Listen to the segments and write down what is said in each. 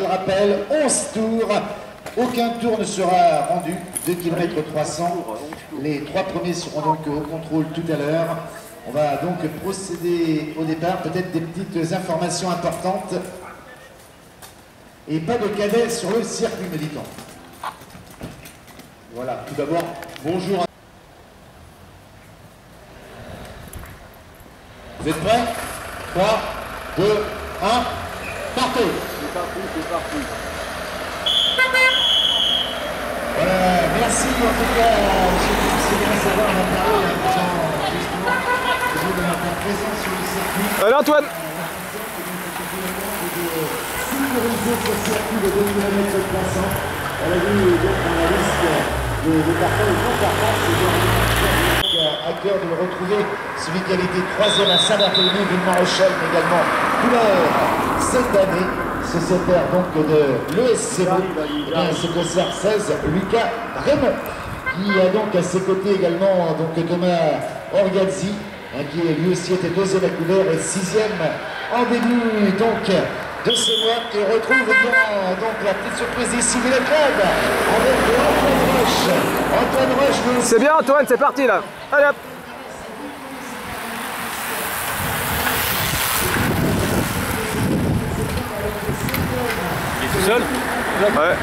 le rappelle, 11 tours. Aucun tour ne sera rendu, 2 km 300. Les 3 premiers seront donc au contrôle tout à l'heure. On va donc procéder au départ, peut-être des petites informations importantes. Et pas de cadet sur le circuit, me dit-on. Voilà, tout d'abord, bonjour. Vous êtes prêts? 3, 2, 1, partez! C'est parti, c'est parti. Voilà, merci en tout cas, c'est bien savoir, on a parlé justement de notre présence sur le circuit. Allez Antoine! Sécuriser ce circuit de 2 km 300. On a vu donc dans la liste de partants et non-partants, c'est à cœur de le retrouver, celui qui a été 3e à Saint-Barthélemy, Ville-Maréchal, mais également couleur cette année. Sociétaire donc de l'ESC, c'est le CR16, Lucas Raymond, qui a donc à ses côtés également donc Thomas Orgazzi, qui lui aussi était 2e à couleur et 6e en début donc de ce mois, et retrouve donc la petite surprise ici de la club avec Antoine Roche. Antoine Roche, c'est bien Antoine, c'est parti là. Allez hop. Tout seul? Ouais.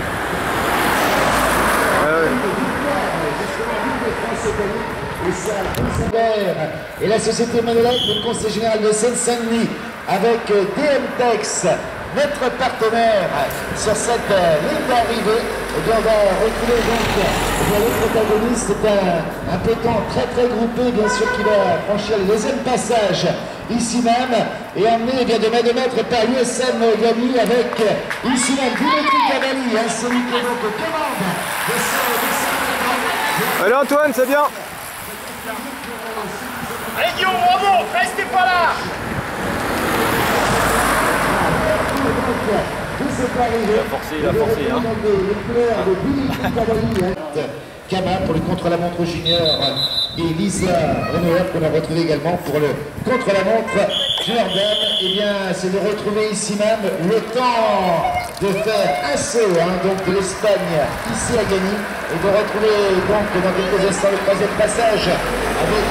Et la société Monolith, le conseil général de Seine-Saint-Denis, avec DMTEX, notre partenaire sur cette ligne d'arrivée. Et bien on va retrouver donc le protagoniste, c'est un peloton très groupé, bien sûr, qui va franchir le 2e passage ici même, et emmené bien de main de maître par l'USM Gami avec ici même Dimitri Cavalli, celui qui est donc aux commandes de ce. Allez Antoine, c'est bien. Allez Guillaume, bravo, restez pas là. Il a forcé, hein. Kama pour le contre-la-montre junior et Lisa Renoir qu'on a retrouvé également pour le contre-la-montre junior dame. Et bien c'est de retrouver ici même le temps de faire un saut donc de l'Espagne ici à Gagny, et de retrouver donc dans quelques instants le 3e passage avec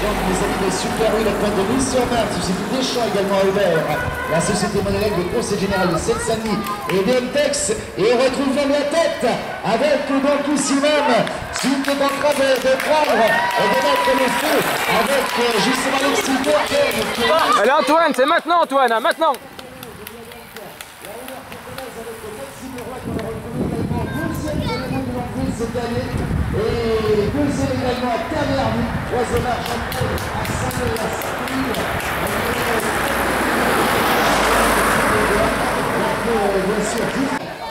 donc les amis de Super U, la pointe de Nice-sur-Marne, société Deschamps également à Hubert, la société Monolith, le conseil général de Seine-Saint-Denis et DMTEX, et on retrouve même la tête avec donc ici même celui qui est en train de prendre et de mettre le feu avec justement l'excité. Allez Antoine, c'est maintenant Antoine, hein, maintenant. Cette année, et 2e également à Taverny, 3e à Argenteuil, à Saint-Denis, à Saint-Denis, bien sûr,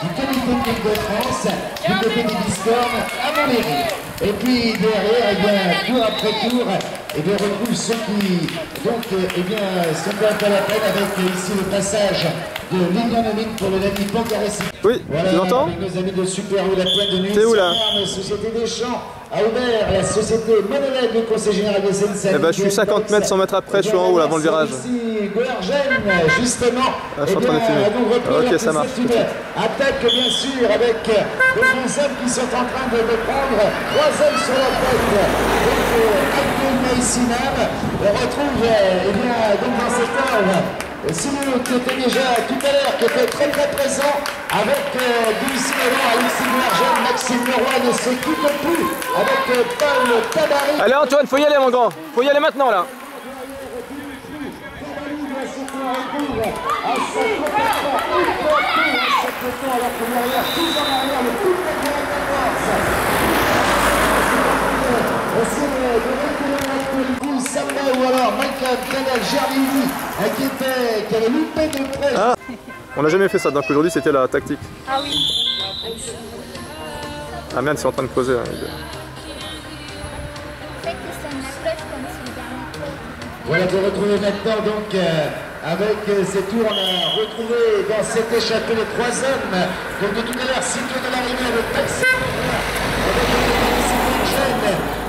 du comité de France, du côté des Biscornes à Montlhéry. Et puis derrière, eh bien, tour après tour, et bien, on retrouve ceux qui donc, eh bien, sont pas à la peine avec ici le passage de Lilian Nomine pour le Nani Pancaresi. Oui, voilà, tu l'entends? avec nos amis de Super U, la pointe de nuit. T'es où là? La société Deschamps à Aubert, la société Monolith, le conseil général de Seine-Saint-Denis. Eh ben, je suis 50 mètres, 100 mètres après, je suis en haut, là, avant le virage. Ici, Goergen, justement. Ah, je suis en train de filmer. Ok, ça marche. Attaque, bien sûr, avec de bons hommes qui sont en train de prendre 3 hommes sur la tête. Donc, actuellement ici même, on retrouve, eh bien, donc dans cette heure, Simon qui était déjà tout à l'heure, qui était très présent avec Dulcie Mélan, Alexis Goergen, Maxime Leroy ne se quitte plus avec Paul Tabary. Allez Antoine, faut y aller mon grand, faut y aller maintenant là. Ou alors Michael Canal Germini qui avait loupé de près. Ah, on n'a jamais fait ça, donc aujourd'hui c'était la tactique. Ah oui. Amiens c'est en train de poser. Hein, voilà, de retrouver maintenant donc avec ces tours, on a retrouvé dans cette échappée les 3 hommes. Donc de tout à l'heure, cycle de l'arrivée avec Taxi, avec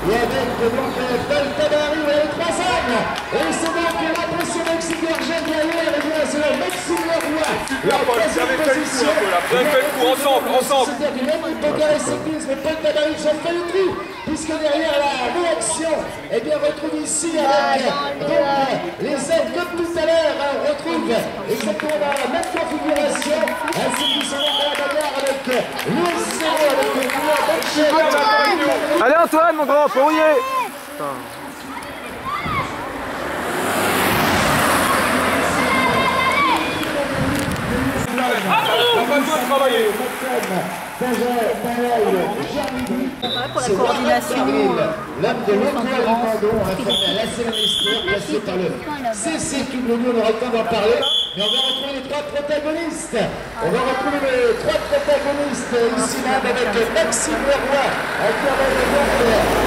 et avec donc Paul Tabary, les 3 hommes. Et c'est donc l'impression Maxime Goergen derrière, et bien c'est Maxime Leroy. La 3e position. descendre. C'est du même Poker et Cyclisme, Paul Tabary, ils ont fait le trou, puisque derrière la réaction, eh bien, on retrouve ici avec donc, les aides comme tout à l'heure, on retrouve exactement la même configuration, ainsi qu'ils sont dans la bagarre avec le zéro, avec le joueur d'Anchel. Allez Antoine, mon grand, faut rouiller. On va bien travailler. Pour la coordination, l'homme de l'Étoile Mandon, informé à la Célestère, placé par le CCW, on aura le temps d'en parler. Mais on va retrouver les trois protagonistes. On va retrouver les trois protagonistes ici même avec Maxime Leroy, qui va le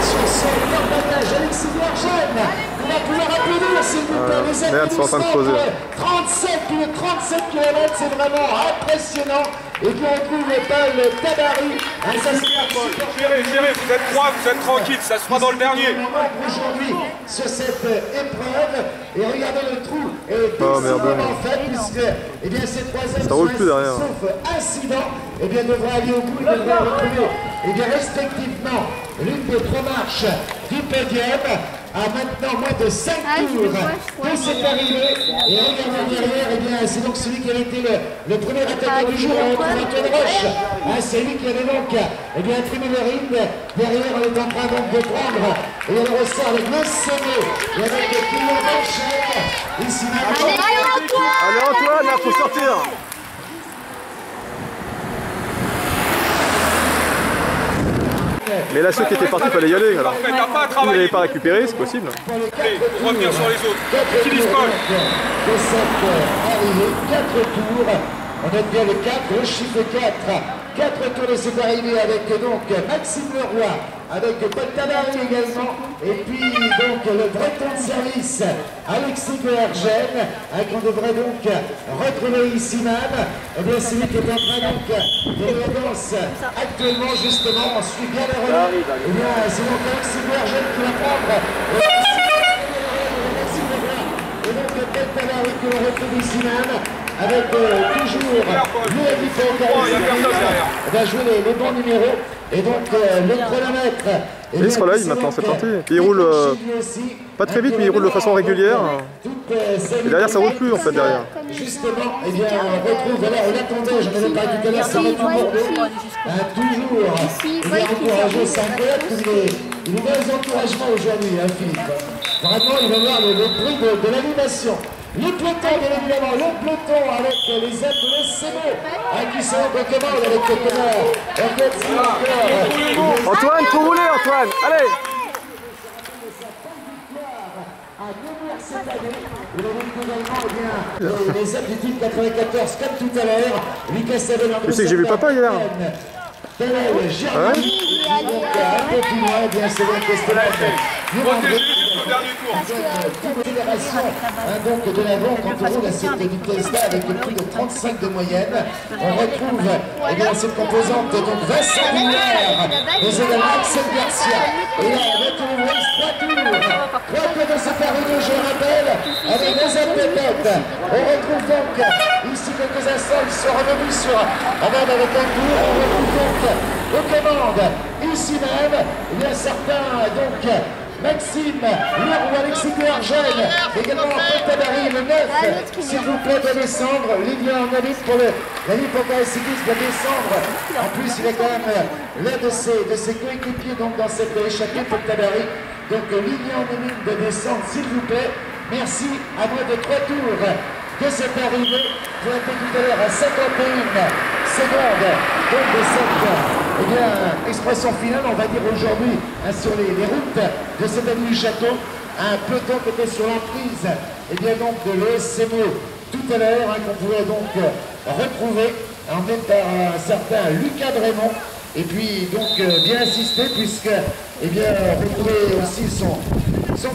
sur son portage. Alexis Vergène, on va pouvoir applaudir s'il vous plaît. Les merde, c'est en train de creuser. 37 km, c'est vraiment impressionnant. Et puis on trouve Paul Tabary, un Gérez, vous êtes trois, vous êtes tranquille, ça se fera dans le dernier. Aujourd'hui sur cette épreuve, et regardez le trou est merde. en fait, puisque eh bien, ces trois hommes Ça roule plus derrière. sauf incident, eh bien, devraient aller au bout, ils devraient retrouver eh bien, respectivement l'une des trois marches du podium à maintenant moins de 5 tours de cette arrivée. Et regardez derrière, eh bien, c'est donc celui qui avait été le premier attaquant du jour, Antoine Roche. C'est lui qui avait donc eh bien, imprimé le rythme. Derrière, on est en train donc de prendre, et on ressort avec le Séné, et avec le Kylian Bencher. Ici, Allez Antoine, là, faut sortir. Mais là, ceux qui étaient partis, il fallait y aller. Alors, T'as pas à vous travailler. n'avez pas récupéré, c'est possible. Allez, revenir sur les autres. Qui dispose. De cette arrivée, 4 tours. On note bien le 4, le chiffre 4. 4 tours de cette arrivée avec donc Maxime Leroy, avec Paul Tabary également, et puis donc le breton de service Alexis Vergène, qu'on devrait donc retrouver ici même. Et bien c'est lui qui est en train donc de la danse actuellement justement, on suit bien le relais. Et bien c'est donc Alexis Vergène qui va prendre. Et donc Paul Tabary que l'on retrouve ici même. Avec toujours on va jouer les bons numéros et donc le chronomètre. Il se relaye maintenant, c'est parti. Il roule pas très vite, mais il roule de façon régulière. Et derrière, ça roule plus en fait derrière. Justement, eh bien, on retrouve, là, on l'attendait, j'en avais parlé tout à l'heure, ça retrouve Bordeaux. Toujours, il est encouragé, c'est incroyable, il est dans les encouragements aujourd'hui, Philippe. Vraiment, il va voir le bruit de l'animation. Le peloton, bien évidemment, le peloton avec les aides de l'SCB qui sont en commande avec le commande. Antoine, faut rouler Antoine, allez. Les aides du type 94, comme tout à l'heure, Lucas Savel. Tu sais que j'ai vu papa hier. Un peu plus loin, bien c'est bon, Protégez jusqu'au dernier tour. donc de l'avant, quand on roule à cette vitesse-là avec plus de 35 de moyenne, on retrouve eh bien, cette composante donc Vincent Villard, mais également Axel Garcia. Et là, avec le West 3 tours de cette arrivée, je rappelle, avec les aides. On retrouve donc ici quelques instants, ils sont revenus sur avec un tour, on retrouve donc aux commandes ici même, il y a certains donc Maxime Leroy, Alexis Vergène, également Paul Tabary, le 9, s'il vous plaît, de descendre. Lilian Nabit pour la Poker et Cyclisme de descendre. En plus, il est quand même l'un de ses coéquipiers donc, dans cette échappée, Paul Tabary. Donc Lilian Nabit de descendre, s'il vous plaît. Merci à moins de 3 tours de cette arrivée. Vous l'avez tout à l'heure à 51 secondes donc de cette expression finale, on va dire aujourd'hui sur les routes de cette avenue du Château, un peloton qui était sur l'emprise et bien donc de l'ESCMO tout à l'heure, qu'on pourrait donc retrouver emmené par un certain Lucas Drémont. Et puis donc bien insisté puisque eh bien retrouver aussi son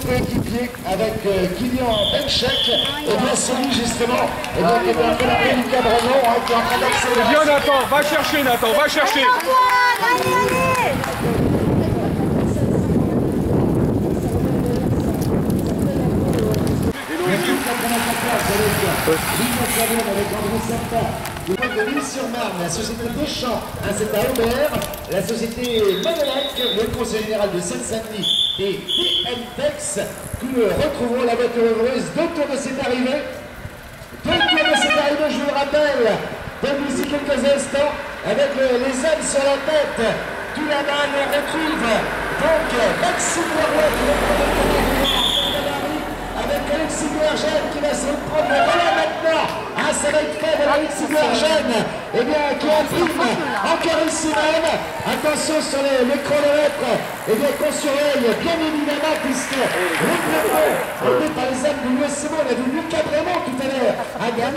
coéquipier avec Kylian Bencher, et bien celui justement et donc qui est un peu appelé Lucas Drémont qui est en train d'accélérer. Viens Nathan, va chercher Nathan, va chercher. mettre en place avec Victor Savon, avec André Certa, du monde de L'Île-sur-Marne, la société Deschamps, c'est à Aubert, la société Monolec, le conseil général de Seine-Saint-Denis et DMTEX, que nous retrouvons la voiture heureuse. Deux tours de cette arrivée. Deux tours de cette arrivée, je vous le rappelle, dans d'ici quelques instants, avec les hommes sur la tête. Tout là-bas, on retrouve donc Maxime Leroy qui va prendre avec Alexis Guergène qui va se prendre le relais maintenant. Ah, ça va être fait de Alexis Guergène, eh bien, qui imprime encore ici même. Attention sur les chronomètres, eh bien, qu'on surveille bien évidemment, puisque aidé par les hommes de l'USMO, on a vu Lucas Brémond tout à l'heure,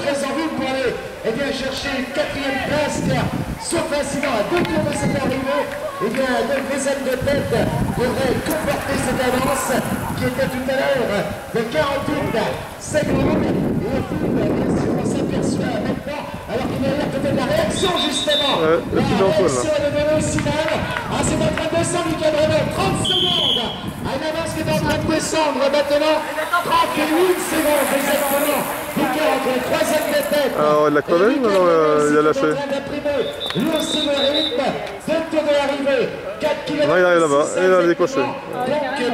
très en vue pour aller chercher une 4e place, car sauf incident à 2 tours de cette arrivée, eh bien, donc les hommes de tête devraient comporter cette avance qui était tout à l'heure de 48 secondes. Et au fil, bien sûr, on s'aperçoit maintenant, alors qu'il y a l'air peut-être la réaction justement. La réaction est donnée aussi même. Ah, c'est en train de descendre du cadre 30 secondes. Une avance qui est en train de descendre maintenant. 38 secondes exactement. D'écart entre le 3e de tête. Alors, il l'a crevé ou alors il a lâché? Lui aussi le rythme. 2 tours de l'arrivée. 4 km. Non, il arrive là-bas. Et il a décoché. Donc,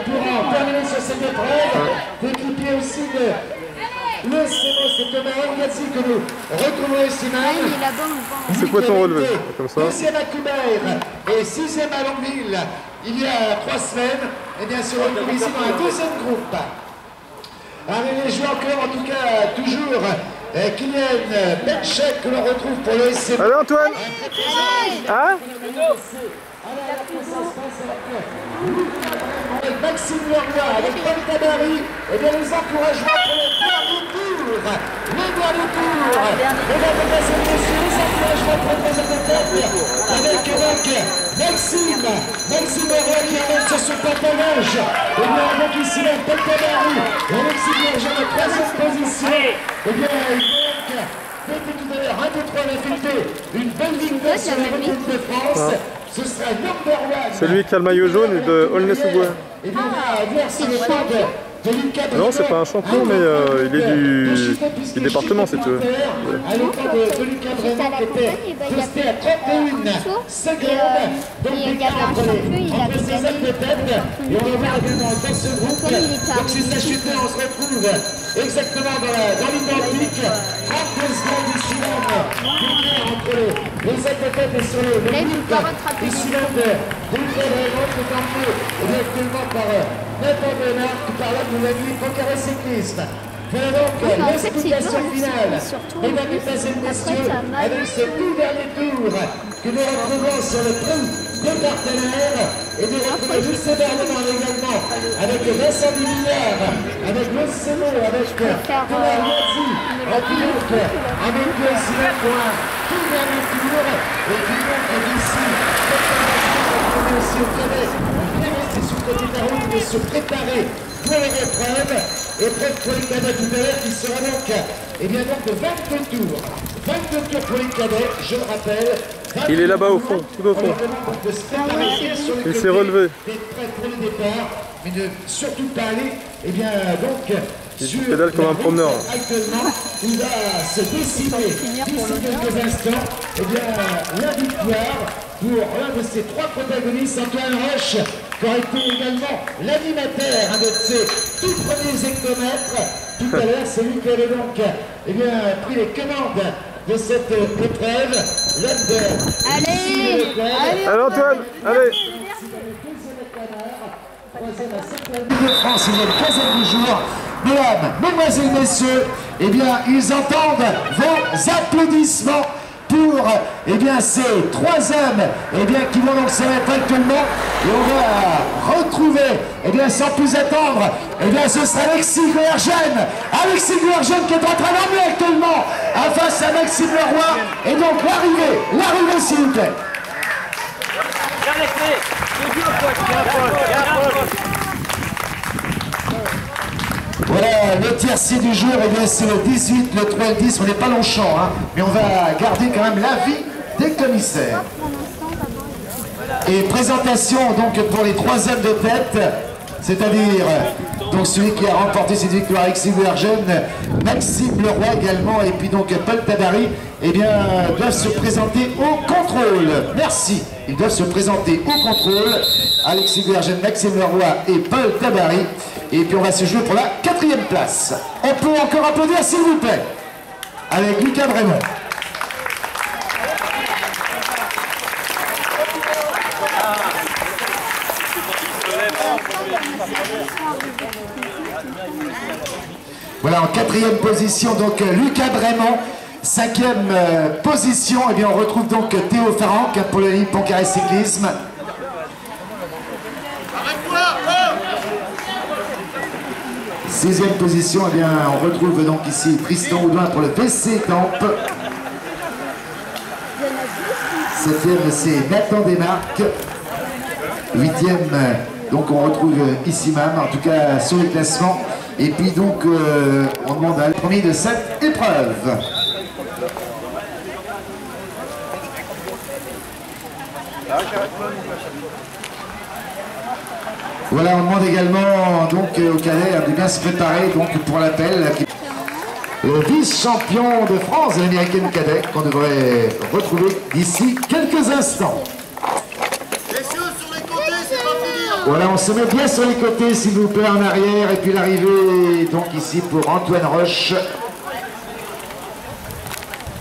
pour en terminer sur cette épreuve, d'équipier aussi de l'USMO, c'est Thomas Orgazzi que nous retrouvons ici même. C'est quoi ton relevé? Comme ça. 2e à Coubert et 6e à Longueville. Il y a 3 semaines, et bien sûr, on est ici dans un 2e groupe. Allez, les joueurs encore, en tout cas, toujours, Kylian Benchek que l'on retrouve pour le SCB. Allez, Antoine! Hein? Avec Maxime Leroy, avec Paul Tabary, et bien les encouragements pour le dernier tour. Le dernier tour. Mesdames et messieurs, les encouragements pour le deuxième tête. Avec Maxime Leroy qui amène sur son pantalonnage. Et bien avec ici même Paul Tabary, Alexis Guergène en 3e position. Et bien depuis tout à l'heure, 1, 2, 3, on a filtré une belle victoire sur la route de France. Ce sera number 1. C'est lui qui a le maillot jaune de Aulnay-sous-Bois. Et bien là, voir si le pas de Lucas Brémond. Non, c'est pas un champion, mais il est du département, si tu veux. À l'époque de Lucas Brémond qui était posté à 31 secondes. Donc l'écart entre ses hommes de tête. Et on va voir également dans ce groupe. Donc si ça chutait, on se retrouve exactement dans l'identique. 32 secondes ici même. Entre les hommes de tête et sur le groupe. Ici même de Lucas Brémond qui est emmené directement par Nathan Bernard qui par là nous a dit Pocaré cyclisme. Voilà donc l'explication finale. Mesdames et messieurs, avec ce tout dernier tour que nous retrouvons sur le trou de partenaires et de retrouver juste dernièrement également avec Vincent Dumillard, avec l'Océmo, avec Thomas Orgazzi, en pilote, avec aussi là pour un tout dernier tour et qui montre d'ici aussi au cadet, bien rester sur le côté de la route et se préparer pour les épreuves. Épreuve pour les cadets tout à l'heure qui sera donc, eh bien donc de 22 tours. 22 tours pour les cadets, je le rappelle. Il est là-bas au fond, tout au fond. Il s'est relevé. D'être prêt pour le départ, mais de surtout pas aller, eh bien donc, il pédale comme un promeneur. Actuellement, il va se décider d'ici quelques instants, eh bien la victoire pour l'un de ces 3 protagonistes, Antoine Roche, qui aurait été également l'animateur de ces tout premiers hectomètres. Tout à l'heure, c'est lui qui avait donc pris les commandes de cette épreuve. L'homme de... Allez Antoine, allez. De France, il est le 15e du jour. Mesdames, mesdemoiselles, messieurs, eh bien, ils entendent vos applaudissements pour ces 3 hommes qui vont donc se mettre actuellement. Et on va retrouver, sans plus attendre, ce sera Alexis Guergène. Alexis Guergène qui est en train d'emmener actuellement face à Maxime Leroy. Et donc l'arrivée s'il vous plaît. Voilà, le tiercé du jour, c'est le 18, le 3 et le 10, on n'est pas Longchamp, mais on va garder quand même l'avis des commissaires. Et présentation donc pour les 3 hommes de tête, c'est-à-dire Donc celui qui a remporté cette victoire, Exhiber Jeune, Maxime Leroy également, et puis donc Paul Tabary, eh bien, doivent se présenter au contrôle. Merci. Ils doivent se présenter au contrôle. Alexis Bergen, Maxime Leroy et Paul Tabary. Et puis on va se jouer pour la 4e place. On peut encore applaudir s'il vous plaît. Avec Lucas Brémond. Voilà, en 4e position, donc Lucas Brémond. 5e position, et bien on retrouve donc Théo Farranc pour le Nippon Carré Cyclisme. 6e position, et bien on retrouve donc ici Tristan Houdouin pour le VC Tempe. 7e c'est Nathan Desmarques. 8e, donc on retrouve ici même, en tout cas sur le classement. Et puis donc on demande à le premier de cette épreuve. Voilà, on demande également donc au cadet de bien se préparer donc pour l'appel. Le vice-champion de France de l'américaine cadet qu'on devrait retrouver d'ici quelques instants. Voilà, on se met bien sur les côtés s'il vous plaît en arrière, et puis l'arrivée donc ici pour Antoine Roche.